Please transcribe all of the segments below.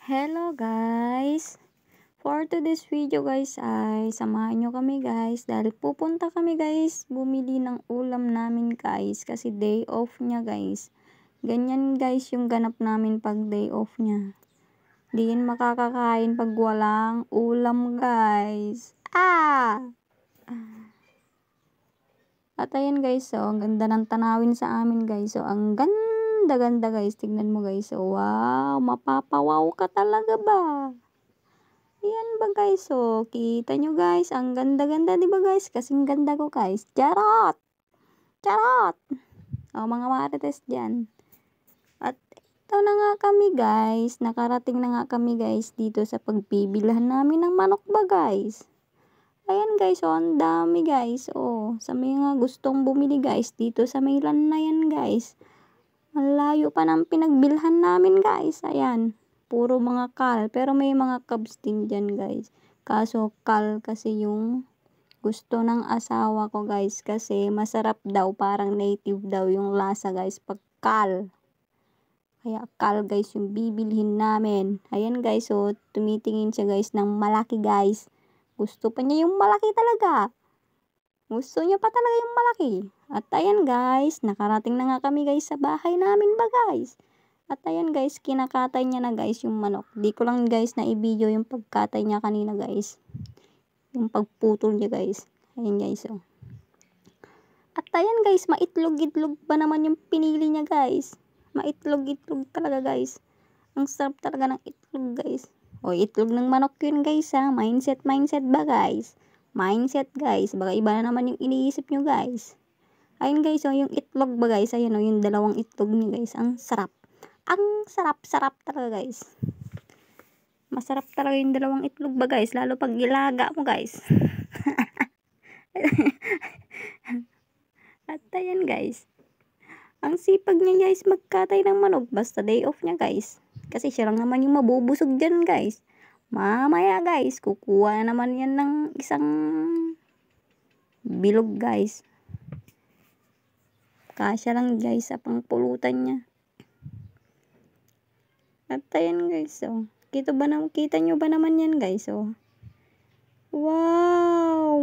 Hello guys! For today's video guys ay samahan nyo kami guys dahil pupunta kami guys bumili ng ulam namin guys kasi day off nya guys. Ganyan guys yung ganap namin pag day off nya. Di yan makakakain pag walang ulam guys. At ayan guys, so ang ganda ng tanawin sa amin guys. So ang ganda guys, tignan mo guys. So wow, mapapawaw ka talaga ba? Yan ba guys, so kita nyo guys, ang ganda-ganda diba guys? Kasing ganda ko guys. Charot! Charot! O mga marites dyan. At ito na nga kami guys, nakarating na nga kami guys dito sa pagbibilhan namin ng manok ba guys. Ayan guys, oh, ang dami guys. Oh, sa mga gustong bumili guys, dito sa Maylan na yan guys. Malayo pa ng pinagbilhan namin guys. Ayan, puro mga kal. Pero may mga cubs din dyan guys. Kaso kal kasi yung gusto ng asawa ko guys. Kasi masarap daw, parang native daw yung lasa guys pag kal. Kaya kal guys yung bibilhin namin. Ayan guys, so tumitingin siya guys ng malaki guys. Gusto pa niya yung malaki talaga. Gusto niya pa talaga yung malaki. At ayan guys, nakarating na nga kami guys sa bahay namin ba guys. At ayan guys, kinakatay niya na guys yung manok. Di ko lang guys na i-video yung pagkatay niya kanina guys. Yung pagputol niya guys. Ayan guys, oh. At ayan guys, maitlog-itlog pa naman yung pinili niya guys. Maitlog-itlog talaga guys. Ang sarap talaga ng itlog guys. O, itlog ng manok yun guys ha. Mindset ba guys? Mindset guys. Baka iba na naman yung iniisip nyo guys. Ayun guys, o yung itlog ba guys? Ayun o, yung dalawang itlog niya guys. Ang sarap. Ang sarap talaga guys. Masarap talaga yung dalawang itlog ba guys? Lalo pag ilaga mo guys. At ayan guys. Ang sipag niya guys magkatay ng manok. Basta day off niya guys. Kasi siya lang naman yung mabubusog dyan guys. Mamaya guys, kukuha na naman yan ng isang bilog guys. Kasya lang guys sa pangpulutan niya. At ayan guys, so. Kita nyo ba naman yan guys, so. Wow,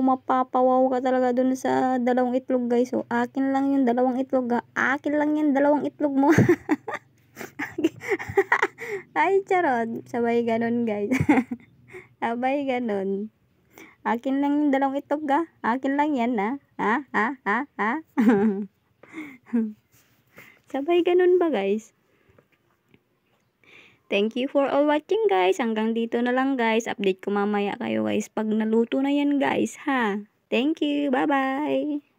mapapawaw ka talaga dun sa dalawang itlog guys. So, akin lang yung dalawang itlog ha. Akin lang yung dalawang itlog mo. Ay, charot. Sabay ganon guys. Sabay ganon. Akin lang yung dalawang itlog ha. Akin lang yan ha. Ha? Sabay ganon ba guys? Thank you for all watching guys. Hanggang dito na lang guys. Update ko mamaya kayo guys pag naluto na yan guys ha. Thank you. Bye bye.